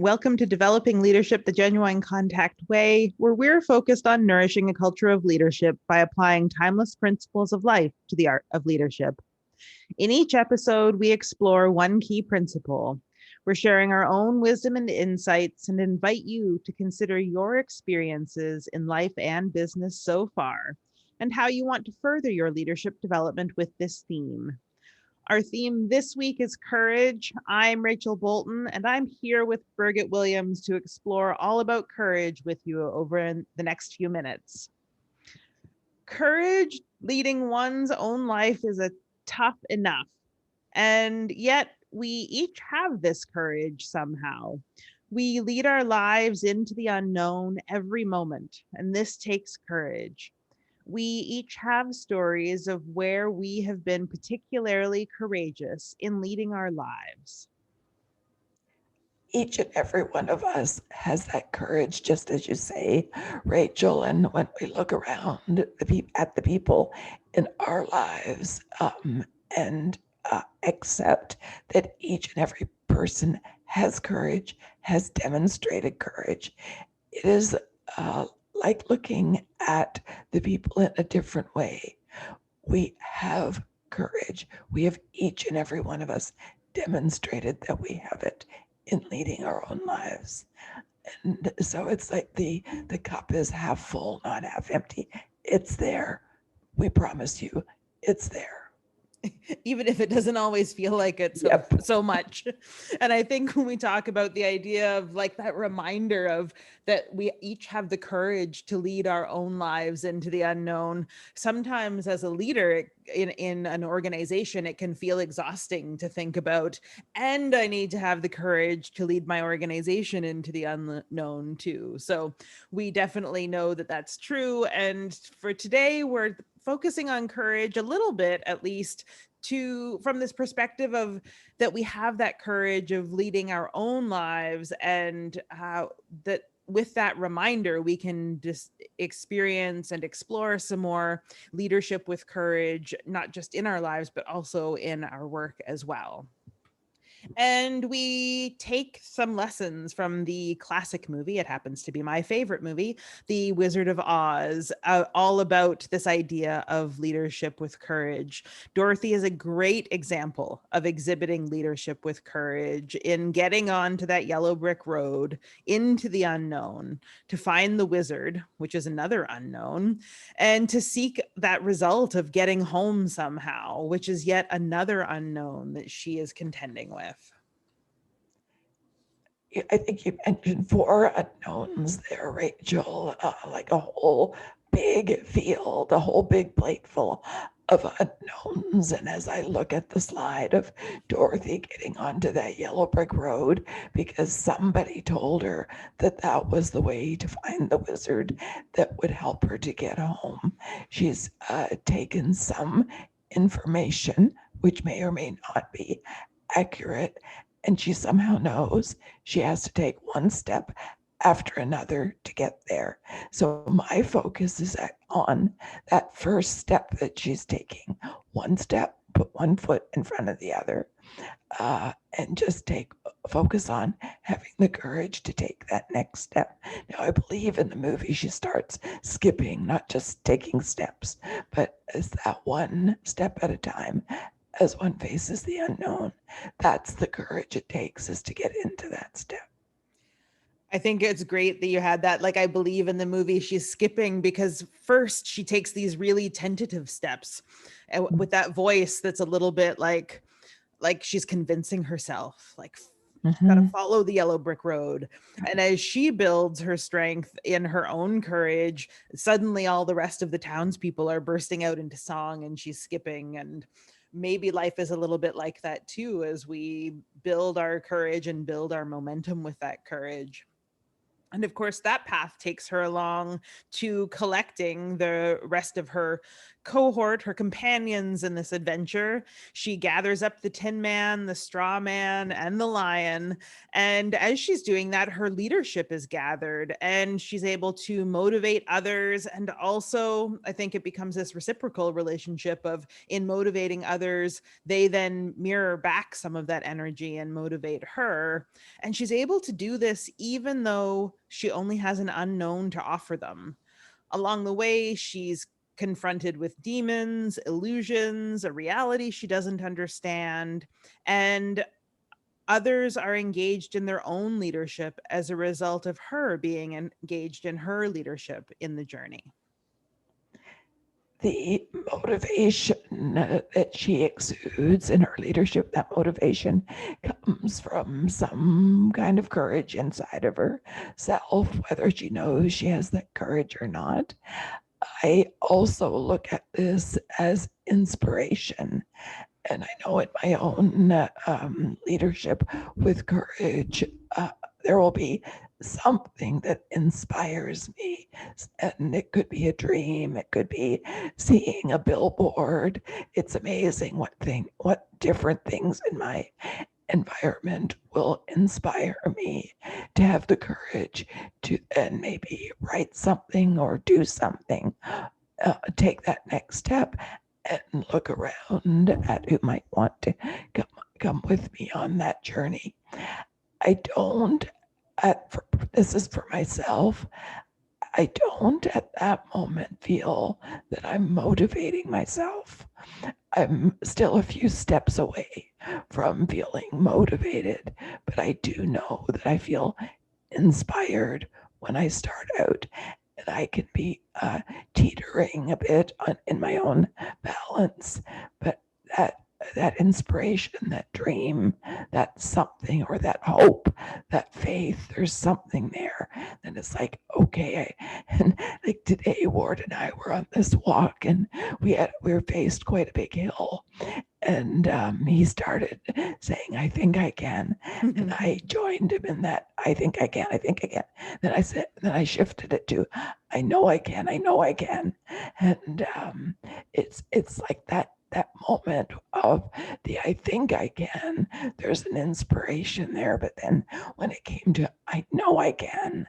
Welcome to Developing Leadership the Genuine Contact Way, where we're focused on nourishing a culture of leadership by applying timeless principles of life to the art of leadership. In each episode, we explore one key principle. We're sharing our own wisdom and insights and invite you to consider your experiences in life and business so far and how you want to further your leadership development with this theme. Our theme this week is courage. I'm Rachel Bolton, and I'm here with Birgit Williams to explore all about courage with you over in the next few minutes. Courage leading one's own life is a tough enough, and yet we each have this courage somehow. We lead our lives into the unknown every moment, and this takes courage. We each have stories of where we have been particularly courageous in leading our lives. Each and every one of us has that courage, just as you say, Rachel. And when we look around at the people in our lives and accept that each and every person has courage, has demonstrated courage, it is like looking at the people in a different way. We have courage. We have each and every one of us demonstrated that we have it in leading our own lives. And so it's like the cup is half full, not half empty. It's there. We promise you, it's there. Even if it doesn't always feel like it so much. And I think when we talk about the idea of like that reminder of that we each have the courage to lead our own lives into the unknown, sometimes as a leader in an organization, it can feel exhausting to think about, and I need to have the courage to lead my organization into the unknown too. So we definitely know that that's true. And for today, we're focusing on courage a little bit, at least, from this perspective of that we have that courage of leading our own lives, and how that with that reminder we can just experience and explore some more leadership with courage, not just in our lives but also in our work as well. And we take some lessons from the classic movie. It happens to be my favorite movie, The Wizard of Oz, all about this idea of leadership with courage. Dorothy is a great example of exhibiting leadership with courage in getting onto that yellow brick road into the unknown to find the wizard, which is another unknown, and to seek that result of getting home somehow, which is yet another unknown that she is contending with. I think you mentioned 4 unknowns there, Rachel, like a whole big field, a whole big plate full of unknowns. And as I look at the slide of Dorothy getting onto that yellow brick road because somebody told her that that was the way to find the wizard that would help her to get home, she's taken some information, which may or may not be accurate, and she somehow knows she has to take one step after another to get there. So my focus is on that first step that she's taking. One step, put one foot in front of the other, and just focus on having the courage to take that next step. Now, I believe in the movie she starts skipping, not just taking steps, but as that one step at a time, as one faces the unknown. That's the courage it takes, is to get into that step. I think it's great that you had that. Like, I believe in the movie she's skipping because first she takes these really tentative steps with that voice that's a little bit like she's convincing herself, like, got to follow the yellow brick road. And as she builds her strength in her own courage, suddenly all the rest of the townspeople are bursting out into song and she's skipping. And maybe life is a little bit like that too, as we build our courage and build our momentum with that courage. And of course, that path takes her along to collecting the rest of her cohort, her companions in this adventure. She gathers up the Tin Man, the Straw Man, and the Lion. And as she's doing that, her leadership is gathered and she's able to motivate others. And also, I think it becomes this reciprocal relationship of in motivating others, they then mirror back some of that energy and motivate her. And she's able to do this even though she only has an unknown to offer them. Along the way, she's confronted with demons, illusions, a reality she doesn't understand, and others are engaged in their own leadership as a result of her being engaged in her leadership in the journey. The motivation that she exudes in her leadership, that motivation comes from some kind of courage inside of herself, whether she knows she has that courage or not. I also look at this as inspiration. And I know in my own leadership with courage, there will be something that inspires me. And it could be a dream, it could be seeing a billboard. It's amazing what different things in my environment will inspire me to have the courage to and maybe write something or do something, take that next step and look around at who might want to come with me on that journey. I don't, this is for myself, I don't at that moment feel that I'm motivating myself. I'm still a few steps away from feeling motivated, but I do know that I feel inspired when I start out, and I can be teetering a bit in my own balance, but that inspiration, that dream, that something, or that hope, that faith, there's something there. And it's like, okay, and like today, Ward and I were on this walk, and we were faced quite a big hill, and he started saying, "I think I can," and I joined him in that. I think I can. I think I can. Then I shifted it to, "I know I can. I know I can," and it's like that moment of the I think I can, there's an inspiration there. But then when it came to I know I can,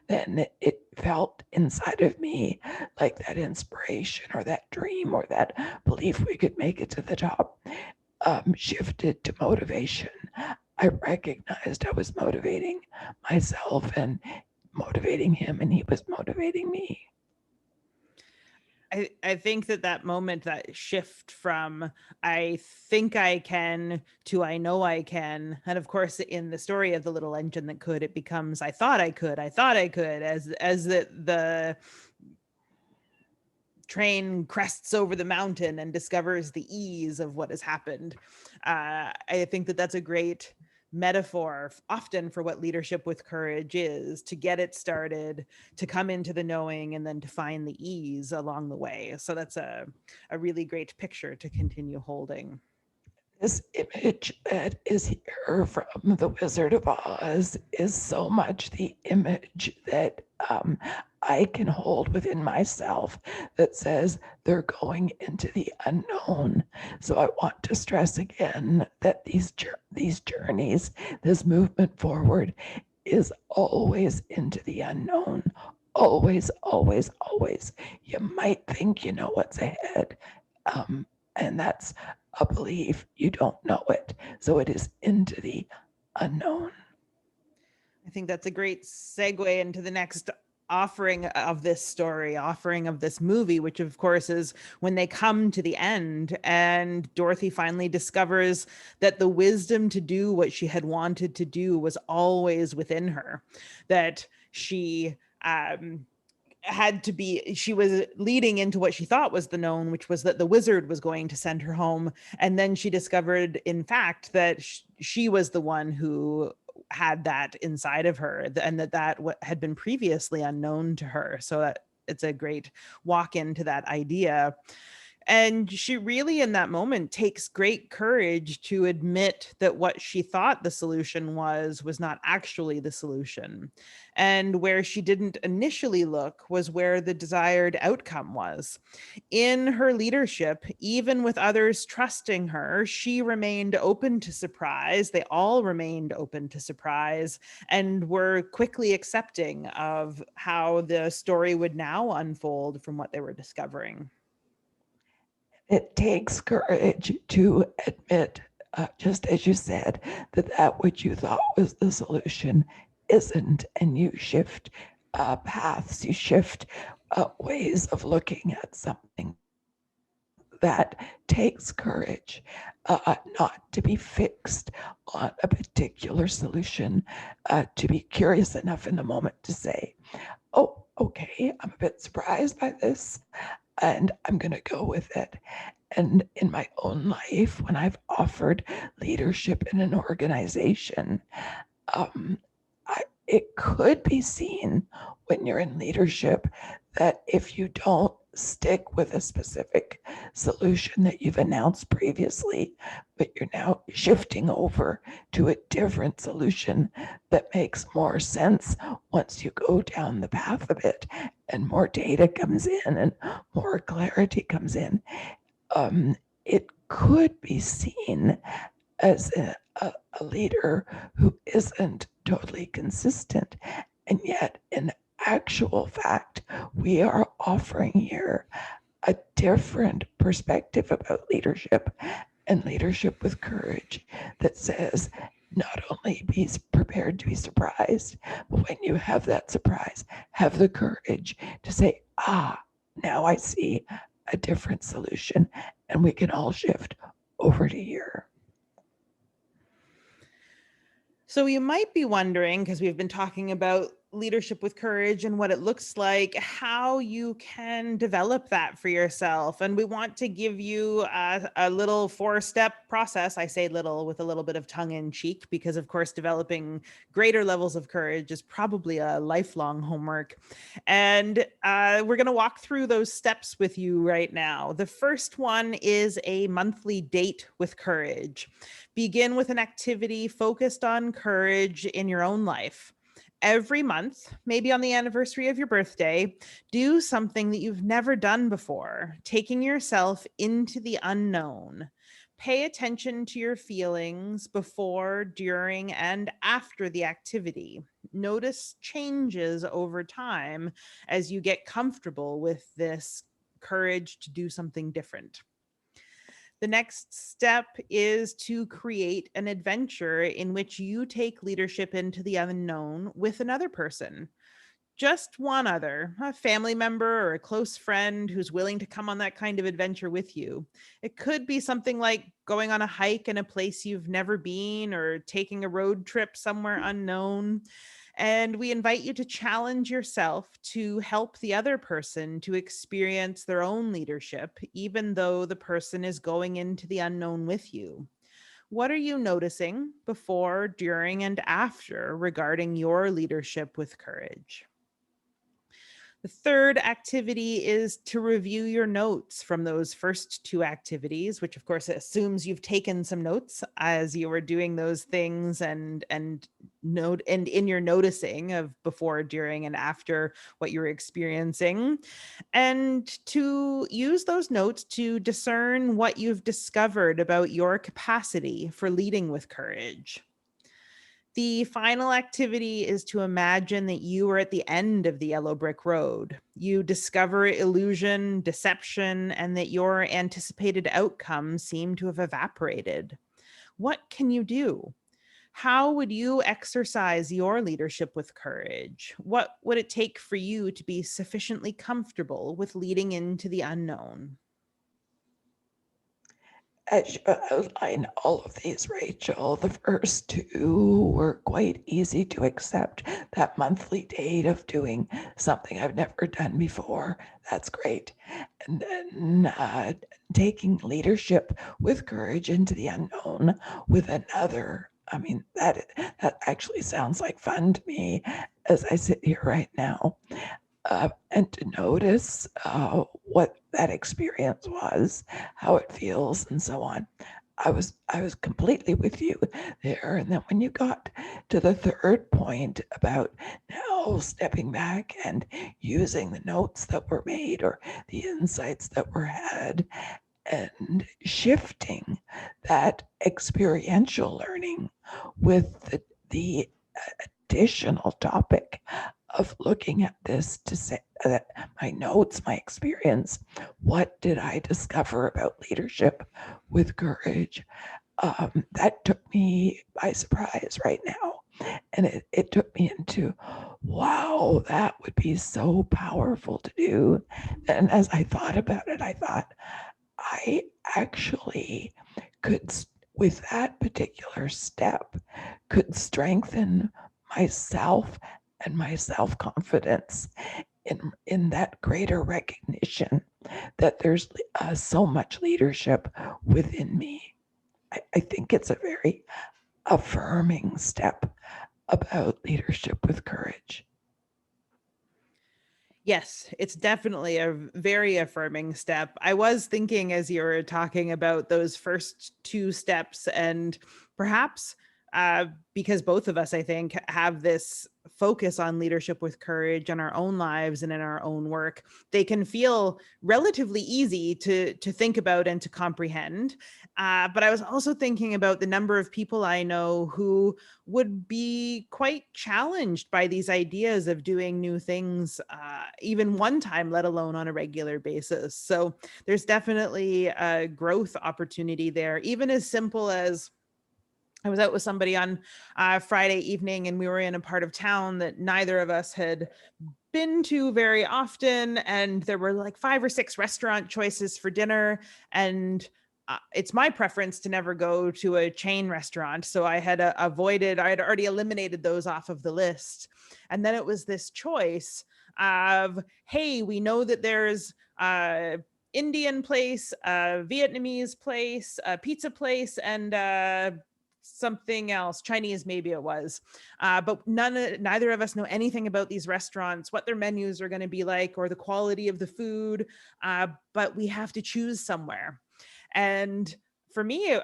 then it felt inside of me like that inspiration or that dream or that belief we could make it to the top shifted to motivation. I recognized I was motivating myself and motivating him, and he was motivating me. I think that moment, that shift from I think I can to I know I can. And of course, in the story of the little engine that could, it becomes I thought I could, as the train crests over the mountain and discovers the ease of what has happened. I think that's a great metaphor often for what leadership with courage is: to get it started, to come into the knowing, and then to find the ease along the way. So that's a really great picture to continue holding. This image that is here from The Wizard of Oz is so much the image that I can hold within myself that says they're going into the unknown. So I want to stress again that these journeys, this movement forward, is always into the unknown. Always, always, always. You might think you know what's ahead. And that's a belief. You don't know it. So it is into the unknown. I think that's a great segue into the next offering of this story, offering of this movie, which of course is when they come to the end and Dorothy finally discovers that the wisdom to do what she had wanted to do was always within her, that she she was leading into what she thought was the known, which was that the wizard was going to send her home. And then she discovered, in fact, that she was the one who had that inside of her, and that had been previously unknown to her. So that it's a great walk into that idea. And she really, in that moment, takes great courage to admit that what she thought the solution was not actually the solution. And where she didn't initially look was where the desired outcome was. In her leadership, even with others trusting her, she remained open to surprise. They all remained open to surprise and were quickly accepting of how the story would now unfold from what they were discovering. It takes courage to admit, just as you said, that which you thought was the solution isn't, and you shift paths, you shift ways of looking at something. That takes courage, not to be fixed on a particular solution, to be curious enough in the moment to say, oh, okay, I'm a bit surprised by this, and I'm going to go with it. And in my own life, when I've offered leadership in an organization, um, it could be seen when you're in leadership that if you don't stick with a specific solution that you've announced previously, but you're now shifting over to a different solution that makes more sense once you go down the path of it and more data comes in and more clarity comes in, it could be seen as a leader who isn't totally consistent. And yet, in actual fact, we are offering here a different perspective about leadership and leadership with courage that says, not only be prepared to be surprised, but when you have that surprise, have the courage to say, now I see a different solution, and we can all shift over to here. So you might be wondering, because we've been talking about leadership with courage and what it looks like, how you can develop that for yourself. And we want to give you a little 4-step process. I say little with a little bit of tongue in cheek, because of course, developing greater levels of courage is probably a lifelong homework. And we're going to walk through those steps with you right now. The first one is a monthly date with courage. Begin with an activity focused on courage in your own life. Every month, maybe on the anniversary of your birthday, do something that you've never done before, taking yourself into the unknown. Pay attention to your feelings before, during, and after the activity. Notice changes over time as you get comfortable with this courage to do something different. The next step is to create an adventure in which you take leadership into the unknown with another person. Just one other, a family member or a close friend who's willing to come on that kind of adventure with you. It could be something like going on a hike in a place you've never been or taking a road trip somewhere unknown. And we invite you to challenge yourself to help the other person to experience their own leadership, even though the person is going into the unknown with you. What are you noticing before, during, and after regarding your leadership with courage? The third activity is to review your notes from those first 2 activities, which of course assumes you've taken some notes as you were doing those things and note and in your noticing of before, during, and after what you're experiencing, and to use those notes to discern what you've discovered about your capacity for leading with courage. The final activity is to imagine that you are at the end of the yellow brick road. You discover illusion, deception, and that your anticipated outcomes seem to have evaporated. What can you do? How would you exercise your leadership with courage? What would it take for you to be sufficiently comfortable with leading into the unknown? As you outline all of these, Rachel, the first 2 were quite easy to accept. That monthly date of doing something I've never done before, that's great. And then taking leadership with courage into the unknown with another. I mean, that actually sounds like fun to me as I sit here right now. And to notice that experience was, how it feels, and so on. I was completely with you there. And then when you got to the third point about now stepping back and using the notes that were made or the insights that were had and shifting that experiential learning with the additional topic of looking at this to say that my notes, my experience, what did I discover about leadership with courage? That took me by surprise right now. And it took me into, wow, that would be so powerful to do. And as I thought about it, I thought, I actually could, with that particular step, could strengthen myself and my self-confidence in that greater recognition that there's so much leadership within me. I think it's a very affirming step about leadership with courage. Yes, it's definitely a very affirming step. I was thinking as you were talking about those first two steps, and perhaps because both of us, I think, have this focus on leadership with courage in our own lives and in our own work, they can feel relatively easy to think about and to comprehend. But I was also thinking about the number of people I know who would be quite challenged by these ideas of doing new things, even one time, let alone on a regular basis. So there's definitely a growth opportunity there, even as simple as I was out with somebody on Friday evening, and we were in a part of town that neither of us had been to very often. And there were like 5 or 6 restaurant choices for dinner. And it's my preference to never go to a chain restaurant. So I had I had already eliminated those off of the list. And then it was this choice of, hey, we know that there's Indian place, Vietnamese place, a pizza place, and something else, Chinese maybe it was, but neither of us know anything about these restaurants, what their menus are going to be like, or the quality of the food, but we have to choose somewhere. And for me,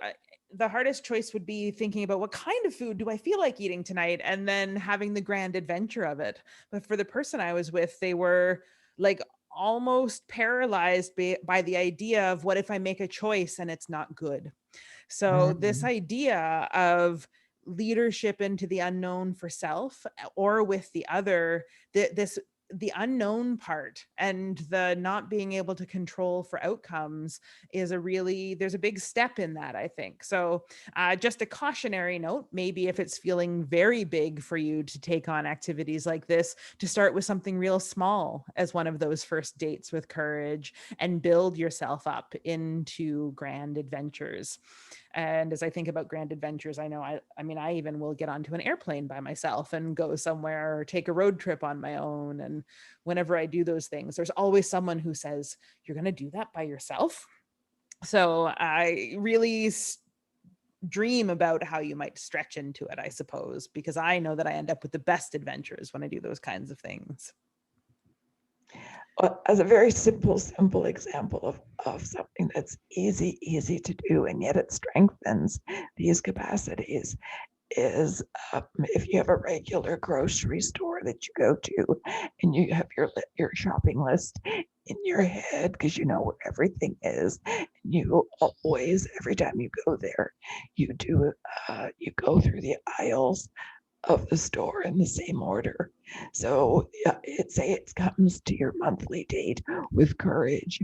the hardest choice would be thinking about what kind of food do I feel like eating tonight, and then having the grand adventure of it. But for the person I was with, they were like almost paralyzed by the idea of, what if I make a choice and it's not good? So this Mm. idea of leadership into the unknown for self, or with the other, the unknown part and the not being able to control for outcomes is there's a big step in that, I think. So just a cautionary note, maybe if it's feeling very big for you to take on activities like this, to start with something real small as one of those first dates with courage, and build yourself up into grand adventures. And as I think about grand adventures, I know I mean, I even will get onto an airplane by myself and go somewhere, or take a road trip on my own. And whenever I do those things, there's always someone who says, you're going to do that by yourself? So I really dream about how you might stretch into it, I suppose, because I know that I end up with the best adventures when I do those kinds of things. As a very simple example of something that's easy to do, and yet it strengthens these capacities, is if you have a regular grocery store that you go to, and you have your shopping list in your head because you know where everything is, and you always, every time you go there, you go through the aisles of the store in the same order. So say it comes to your monthly date with courage,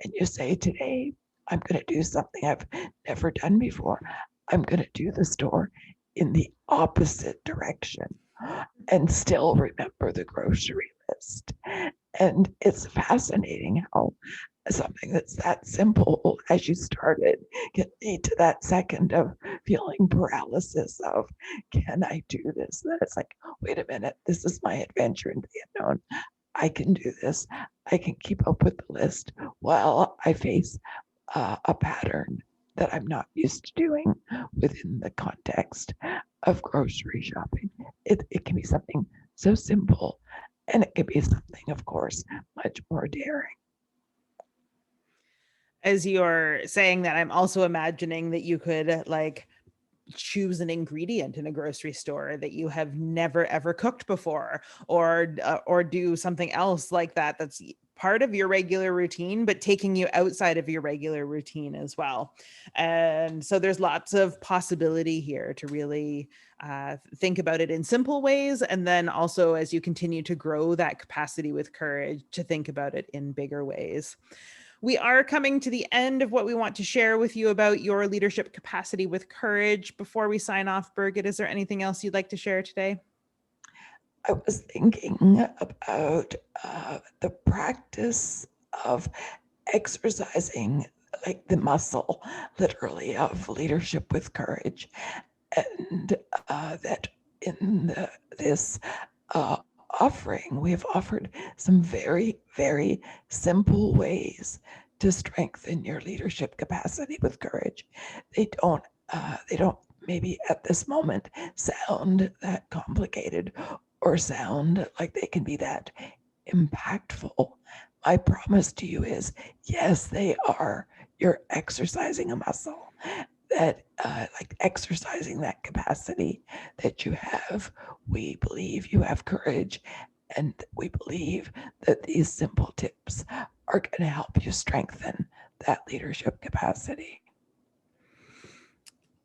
and you say, today I'm going to do something I've never done before. I'm going to do the store in the opposite direction and still remember the grocery list. And it's fascinating how something that's that simple, as you started, can lead to that second of feeling paralysis of, can I do this? Then it's like, wait a minute, this is my adventure into the unknown. I can do this. I can keep up with the list while I face a pattern that I'm not used to doing within the context of grocery shopping. It can be something so simple, and it can be something, of course, much more daring. As you're saying that, I'm also imagining that you could like choose an ingredient in a grocery store that you have never ever cooked before, or do something else like that that's part of your regular routine but taking you outside of your regular routine as well. And so there's lots of possibility here to really think about it in simple ways, and then also as you continue to grow that capacity with courage to think about it in bigger ways. We are coming to the end of what we want to share with you about your leadership capacity with courage. Before we sign off, Birgit, is there anything else you'd like to share today? I was thinking about the practice of exercising, like the muscle, literally, of leadership with courage, and that in this offering, we have offered some very, very simple ways to strengthen your leadership capacity with courage. They don't maybe at this moment sound that complicated or sound like they can be that impactful. My promise to you is, yes, they are. You're exercising a muscle that, like exercising that capacity that you have. We believe you have courage, and we believe that these simple tips are going to help you strengthen that leadership capacity.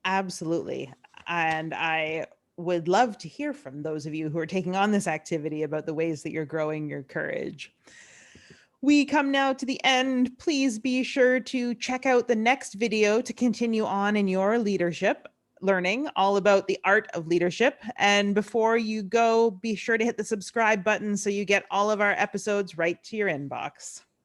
Absolutely. And I would love to hear from those of you who are taking on this activity about the ways that you're growing your courage. We come now to the end. Please be sure to check out the next video to continue on in your leadership, learning all about the art of leadership. And before you go, be sure to hit the subscribe button so you get all of our episodes right to your inbox.